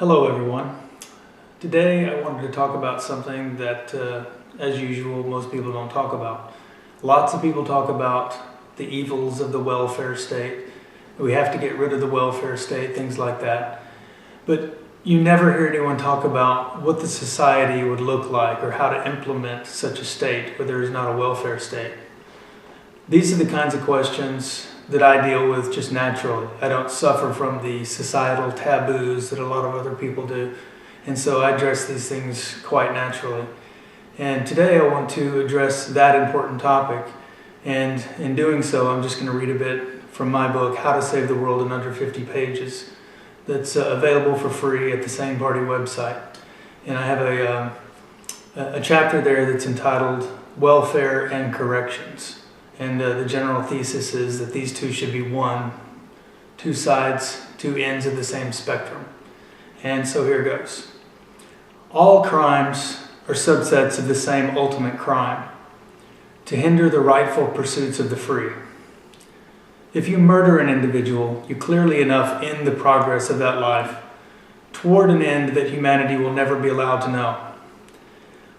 Hello everyone. Today I wanted to talk about something that, as usual, most people don't talk about. Lots of people talk about the evils of the welfare state. We have to get rid of the welfare state, things like that. But you never hear anyone talk about what the society would look like or how to implement such a state where there is not a welfare state. These are the kinds of questions that I deal with just naturally. I don't suffer from the societal taboos that a lot of other people do. And so I address these things quite naturally. And today I want to address that important topic. And in doing so, I'm just going to read a bit from my book, How to Save the World in Under 50 Pages, that's available for free at the Same Party website. And I have a chapter there that's entitled Welfare and Corrections. And the general thesis is that these two should be one, two sides, two ends of the same spectrum. And so here goes. All crimes are subsets of the same ultimate crime, to hinder the rightful pursuits of the free. If you murder an individual, you clearly enough end the progress of that life toward an end that humanity will never be allowed to know.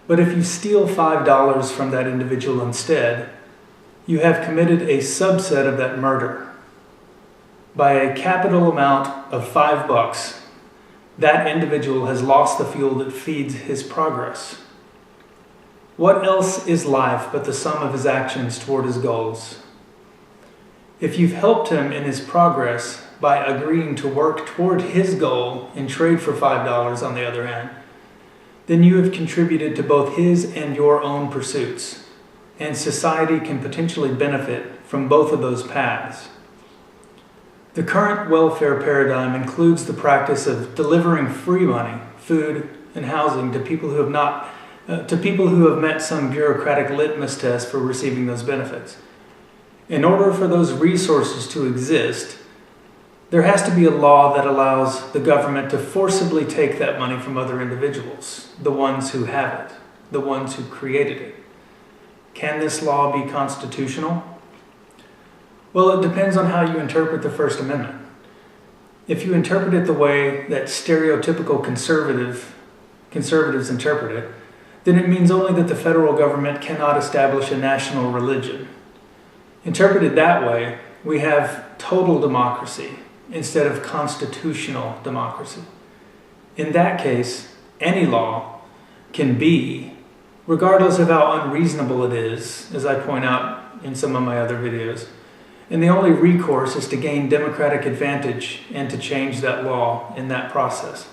But if you steal $5 from that individual instead, you have committed a subset of that murder. By a capital amount of $5, that individual has lost the fuel that feeds his progress. What else is life but the sum of his actions toward his goals? If you've helped him in his progress by agreeing to work toward his goal in trade for $5 on the other hand, then you have contributed to both his and your own pursuits. And society can potentially benefit from both of those paths. The current welfare paradigm includes the practice of delivering free money, food, and housing to people who have met some bureaucratic litmus test for receiving those benefits. In order for those resources to exist, there has to be a law that allows the government to forcibly take that money from other individuals, the ones who have it, the ones who created it. Can this law be constitutional? Well, it depends on how you interpret the First Amendment. If you interpret it the way that stereotypical conservatives interpret it, then it means only that the federal government cannot establish a national religion. Interpreted that way, we have total democracy instead of constitutional democracy. In that case, any law can be, regardless of how unreasonable it is, as I point out in some of my other videos. And the only recourse is to gain democratic advantage and to change that law in that process.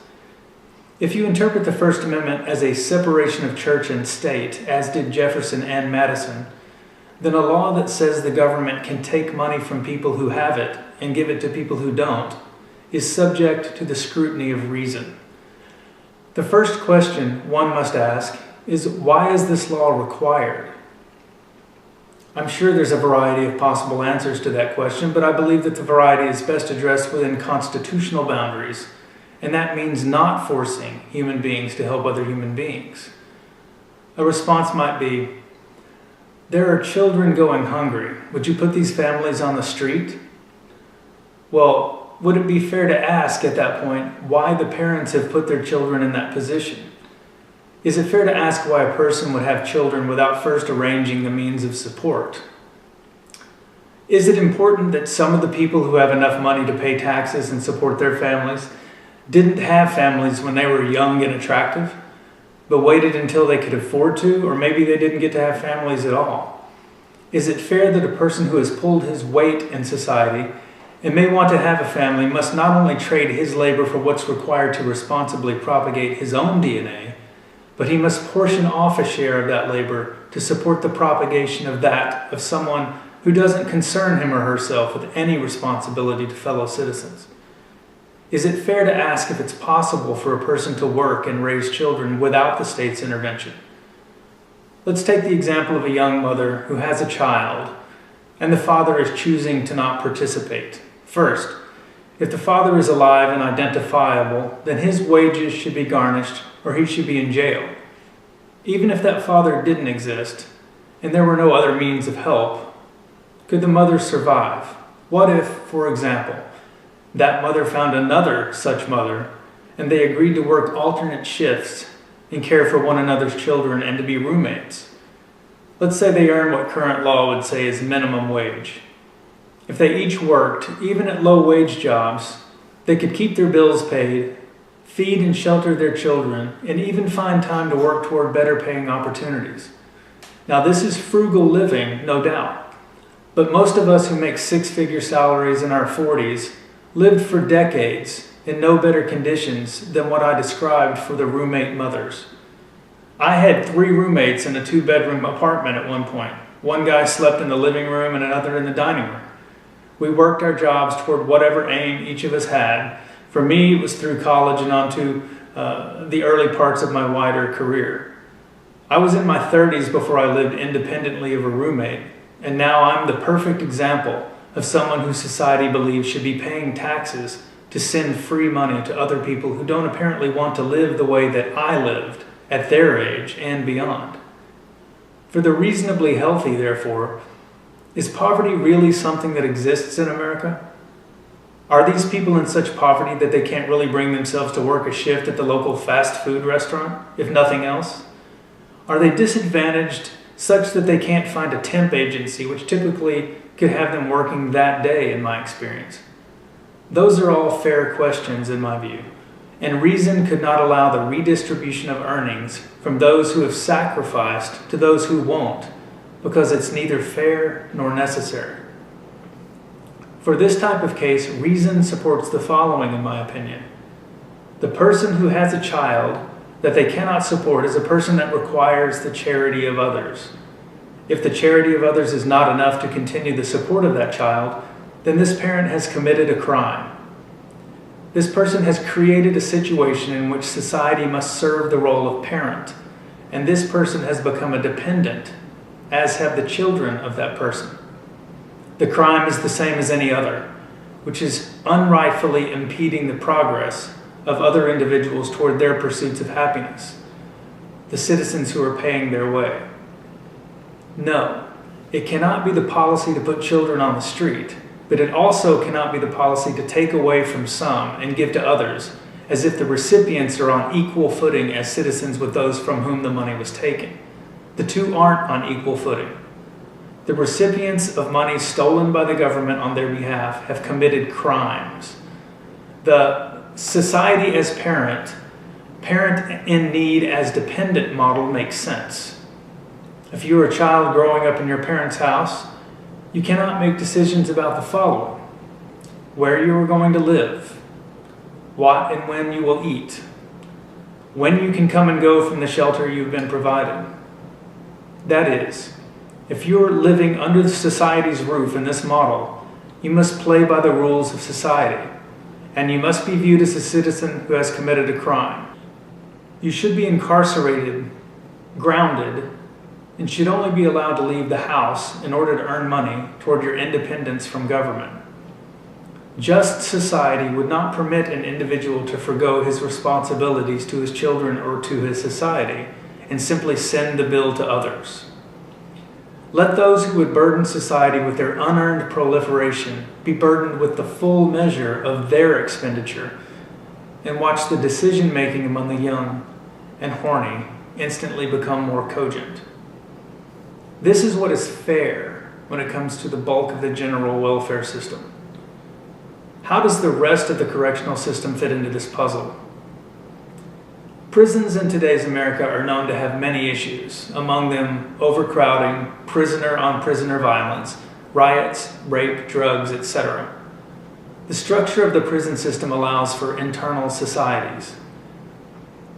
If you interpret the First Amendment as a separation of church and state, as did Jefferson and Madison, then a law that says the government can take money from people who have it and give it to people who don't is subject to the scrutiny of reason. The first question one must ask is, why is this law required? I'm sure there's a variety of possible answers to that question, but I believe that the variety is best addressed within constitutional boundaries, and that means not forcing human beings to help other human beings. A response might be, there are children going hungry. Would you put these families on the street? Well, would it be fair to ask at that point why the parents have put their children in that position? Is it fair to ask why a person would have children without first arranging the means of support? Is it important that some of the people who have enough money to pay taxes and support their families didn't have families when they were young and attractive, but waited until they could afford to, or maybe they didn't get to have families at all? Is it fair that a person who has pulled his weight in society and may want to have a family must not only trade his labor for what's required to responsibly propagate his own DNA, but he must portion off a share of that labor to support the propagation of that of someone who doesn't concern him or herself with any responsibility to fellow citizens? Is it fair to ask if it's possible for a person to work and raise children without the state's intervention? Let's take the example of a young mother who has a child and the father is choosing to not participate. First, if the father is alive and identifiable, then his wages should be garnished or he should be in jail. Even if that father didn't exist and there were no other means of help, could the mother survive? What if, for example, that mother found another such mother and they agreed to work alternate shifts and care for one another's children and to be roommates. Let's say they earn what current law would say is minimum wage. If they each worked, even at low-wage jobs, they could keep their bills paid, feed and shelter their children, and even find time to work toward better-paying opportunities. Now, this is frugal living, no doubt, but most of us who make six-figure salaries in our 40s lived for decades in no better conditions than what I described for the roommate mothers. I had 3 roommates in a 2-bedroom apartment at one point. One guy slept in the living room and another in the dining room. We worked our jobs toward whatever aim each of us had. For me, it was through college and onto the early parts of my wider career. I was in my 30s before I lived independently of a roommate, and now I'm the perfect example of someone who society believes should be paying taxes to send free money to other people who don't apparently want to live the way that I lived at their age and beyond. For the reasonably healthy, therefore, is poverty really something that exists in America? Are these people in such poverty that they can't really bring themselves to work a shift at the local fast food restaurant, if nothing else? Are they disadvantaged such that they can't find a temp agency, which typically could have them working that day, in my experience? Those are all fair questions in my view, and reason could not allow the redistribution of earnings from those who have sacrificed to those who won't, because it's neither fair nor necessary. For this type of case, reason supports the following, in my opinion. The person who has a child that they cannot support is a person that requires the charity of others. If the charity of others is not enough to continue the support of that child, then this parent has committed a crime. This person has created a situation in which society must serve the role of parent, and this person has become a dependent, as have the children of that person. The crime is the same as any other, which is unrightfully impeding the progress of other individuals toward their pursuits of happiness, the citizens who are paying their way. No, it cannot be the policy to put children on the street, but it also cannot be the policy to take away from some and give to others, as if the recipients are on equal footing as citizens with those from whom the money was taken. The two aren't on equal footing. The recipients of money stolen by the government on their behalf have committed crimes. The society as parent in need as dependent model makes sense. If you are a child growing up in your parents' house, you cannot make decisions about the following: where you are going to live, what and when you will eat, when you can come and go from the shelter you've been provided. That is, if you are living under society's roof in this model, you must play by the rules of society, and you must be viewed as a citizen who has committed a crime. You should be incarcerated, grounded, and should only be allowed to leave the house in order to earn money toward your independence from government. Just society would not permit an individual to forgo his responsibilities to his children or to his society and simply send the bill to others. Let those who would burden society with their unearned proliferation be burdened with the full measure of their expenditure, and watch the decision-making among the young and horny instantly become more cogent. This is what is fair when it comes to the bulk of the general welfare system. How does the rest of the correctional system fit into this puzzle? Prisons in today's America are known to have many issues, among them overcrowding, prisoner-on-prisoner violence, riots, rape, drugs, etc. The structure of the prison system allows for internal societies.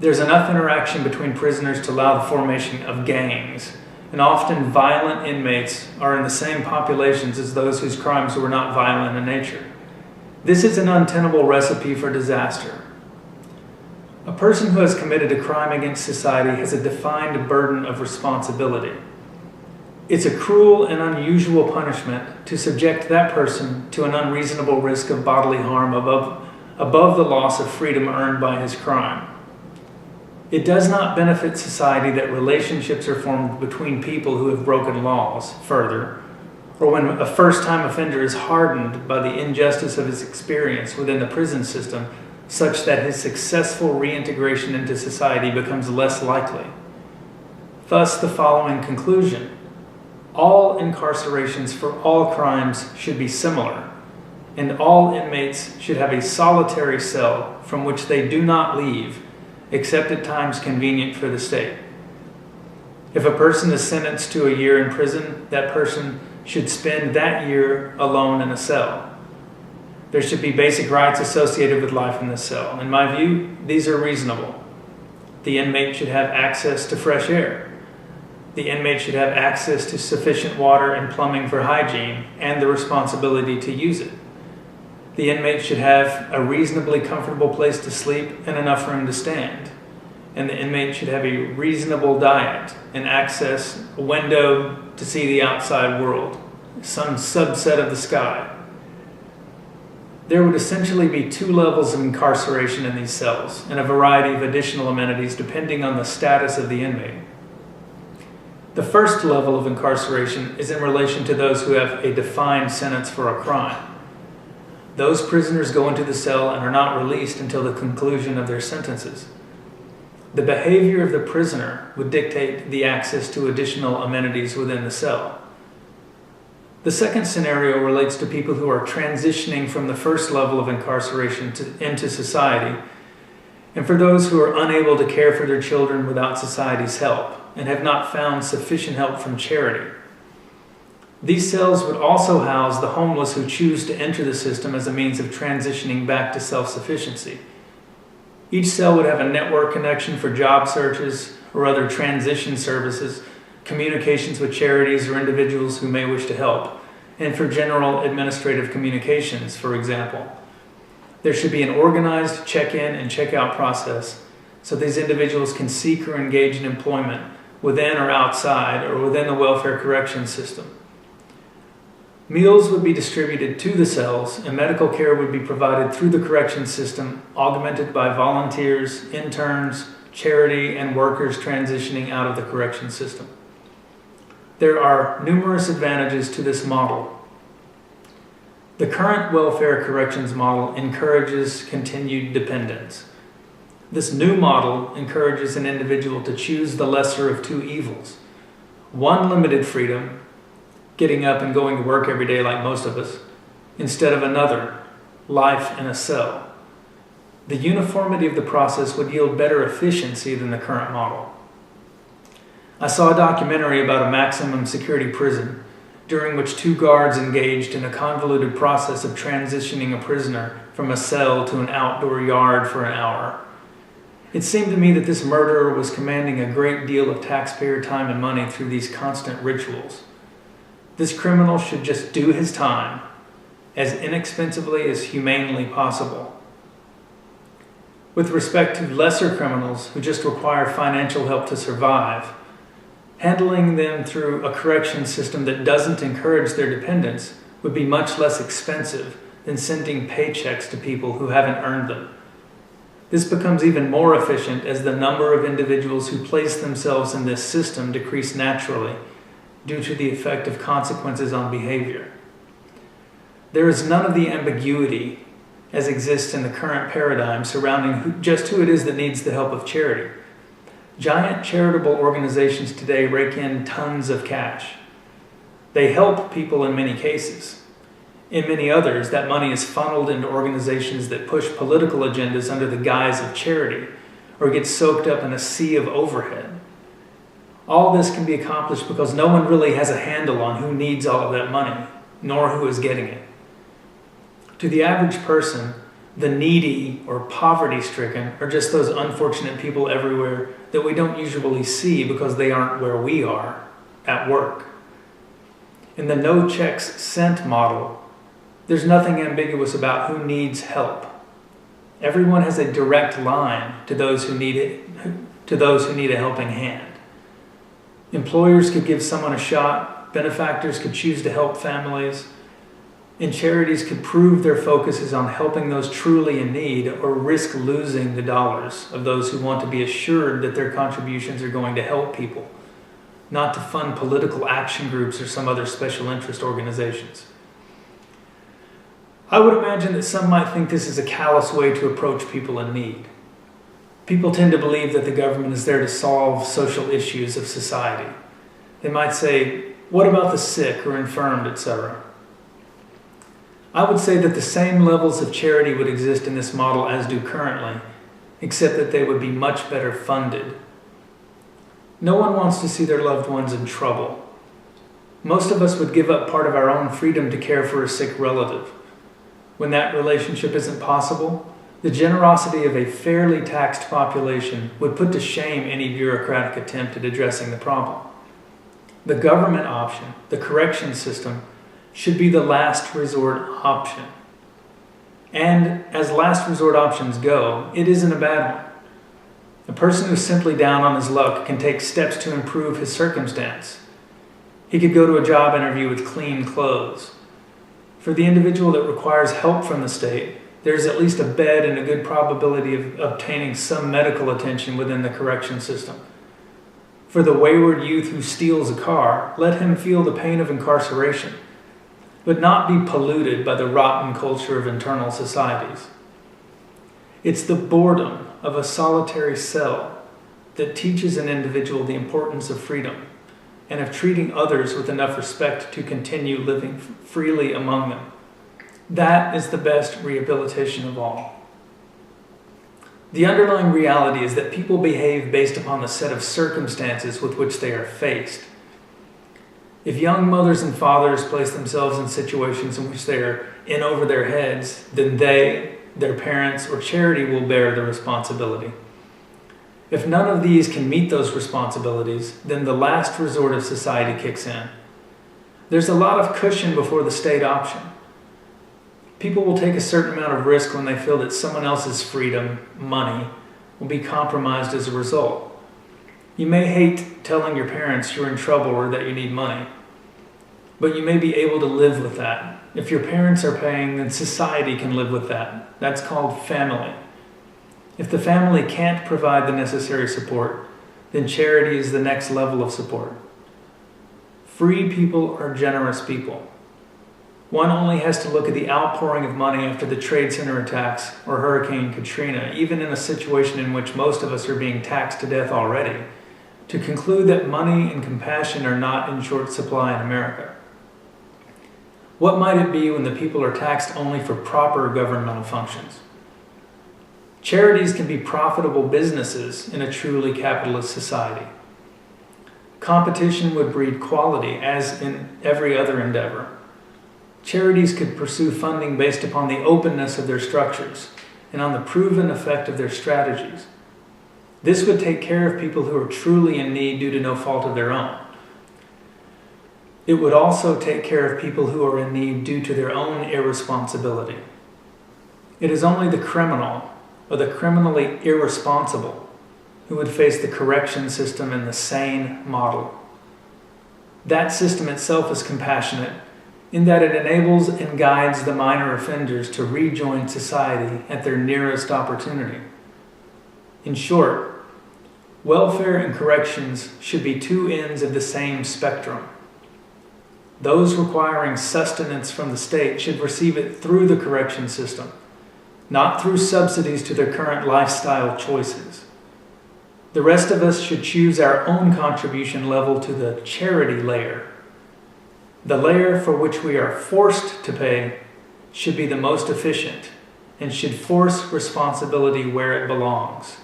There's enough interaction between prisoners to allow the formation of gangs, and often violent inmates are in the same populations as those whose crimes were not violent in nature. This is an untenable recipe for disaster. A person who has committed a crime against society has a defined burden of responsibility. It's a cruel and unusual punishment to subject that person to an unreasonable risk of bodily harm above the loss of freedom earned by his crime. It does not benefit society that relationships are formed between people who have broken laws, further, or when a first-time offender is hardened by the injustice of his experience within the prison system such that his successful reintegration into society becomes less likely. Thus, the following conclusion: all incarcerations for all crimes should be similar, and all inmates should have a solitary cell from which they do not leave, except at times convenient for the state. If a person is sentenced to a year in prison, that person should spend that year alone in a cell. There should be basic rights associated with life in the cell. In my view, these are reasonable. The inmate should have access to fresh air. The inmate should have access to sufficient water and plumbing for hygiene and the responsibility to use it. The inmate should have a reasonably comfortable place to sleep and enough room to stand. And the inmate should have a reasonable diet and access a window to see the outside world, some subset of the sky. There would essentially be 2 levels of incarceration in these cells and a variety of additional amenities depending on the status of the inmate. The first level of incarceration is in relation to those who have a defined sentence for a crime. Those prisoners go into the cell and are not released until the conclusion of their sentences. The behavior of the prisoner would dictate the access to additional amenities within the cell. The second scenario relates to people who are transitioning from the first level of incarceration into society, and for those who are unable to care for their children without society's help and have not found sufficient help from charity. These cells would also house the homeless who choose to enter the system as a means of transitioning back to self-sufficiency. Each cell would have a network connection for job searches or other transition services, communications with charities or individuals who may wish to help, and for general administrative communications, for example. There should be an organized check-in and check-out process so these individuals can seek or engage in employment within or outside or within the welfare corrections system. Meals would be distributed to the cells, and medical care would be provided through the corrections system, augmented by volunteers, interns, charity, and workers transitioning out of the corrections system. There are numerous advantages to this model. The current welfare corrections model encourages continued dependence. This new model encourages an individual to choose the lesser of 2 evils. One, limited freedom, getting up and going to work every day like most of us, instead of another, life in a cell. The uniformity of the process would yield better efficiency than the current model. I saw a documentary about a maximum security prison, during which 2 guards engaged in a convoluted process of transitioning a prisoner from a cell to an outdoor yard for an hour. It seemed to me that this murderer was commanding a great deal of taxpayer time and money through these constant rituals. This criminal should just do his time as inexpensively as humanely possible. With respect to lesser criminals who just require financial help to survive, handling them through a correction system that doesn't encourage their dependence would be much less expensive than sending paychecks to people who haven't earned them. This becomes even more efficient as the number of individuals who place themselves in this system decrease naturally due to the effect of consequences on behavior. There is none of the ambiguity as exists in the current paradigm surrounding just who it is that needs the help of charity. Giant charitable organizations today rake in tons of cash. They help people in many cases. In many others, that money is funneled into organizations that push political agendas under the guise of charity or gets soaked up in a sea of overhead. All this can be accomplished because no one really has a handle on who needs all of that money, nor who is getting it. To the average person, the needy or poverty-stricken are just those unfortunate people everywhere that we don't usually see because they aren't where we are, at work. In the no checks sent model, there's nothing ambiguous about who needs help. Everyone has a direct line to those who need a helping hand. Employers could give someone a shot, benefactors could choose to help families, and charities could prove their focus is on helping those truly in need or risk losing the dollars of those who want to be assured that their contributions are going to help people, not to fund political action groups or some other special interest organizations. I would imagine that some might think this is a callous way to approach people in need. People tend to believe that the government is there to solve social issues of society. They might say, what about the sick or infirmed, etc.? I would say that the same levels of charity would exist in this model as do currently, except that they would be much better funded. No one wants to see their loved ones in trouble. Most of us would give up part of our own freedom to care for a sick relative. When that relationship isn't possible, the generosity of a fairly taxed population would put to shame any bureaucratic attempt at addressing the problem. The government option, the correction system, should be the last resort option. And as last resort options go, it isn't a bad one. A person who's simply down on his luck can take steps to improve his circumstance. He could go to a job interview with clean clothes. For the individual that requires help from the state, there's at least a bed and a good probability of obtaining some medical attention within the correction system. For the wayward youth who steals a car, let him feel the pain of incarceration, but not be polluted by the rotten culture of internal societies. It's the boredom of a solitary cell that teaches an individual the importance of freedom and of treating others with enough respect to continue living freely among them. That is the best rehabilitation of all. The underlying reality is that people behave based upon the set of circumstances with which they are faced. If young mothers and fathers place themselves in situations in which they are in over their heads, then they, their parents, or charity will bear the responsibility. If none of these can meet those responsibilities, then the last resort of society kicks in. There's a lot of cushion before the state option. People will take a certain amount of risk when they feel that someone else's freedom, money, will be compromised as a result. You may hate telling your parents you're in trouble or that you need money, but you may be able to live with that. If your parents are paying, then society can live with that. That's called family. If the family can't provide the necessary support, then charity is the next level of support. Free people are generous people. One only has to look at the outpouring of money after the Trade Center attacks or Hurricane Katrina, even in a situation in which most of us are being taxed to death already, to conclude that money and compassion are not in short supply in America. What might it be when the people are taxed only for proper governmental functions? Charities can be profitable businesses in a truly capitalist society. Competition would breed quality, as in every other endeavor. Charities could pursue funding based upon the openness of their structures and on the proven effect of their strategies. This would take care of people who are truly in need due to no fault of their own. It would also take care of people who are in need due to their own irresponsibility. It is only the criminal or the criminally irresponsible who would face the correction system in the sane model. That system itself is compassionate in that it enables and guides the minor offenders to rejoin society at their nearest opportunity. In short, welfare and corrections should be two ends of the same spectrum. Those requiring sustenance from the state should receive it through the correction system, not through subsidies to their current lifestyle choices. The rest of us should choose our own contribution level to the charity layer. The layer for which we are forced to pay should be the most efficient and should force responsibility where it belongs,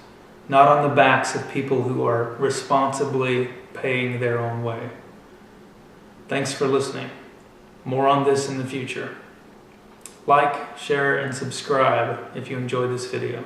not on the backs of people who are responsibly paying their own way. Thanks for listening. More on this in the future. Like, share, and subscribe if you enjoyed this video.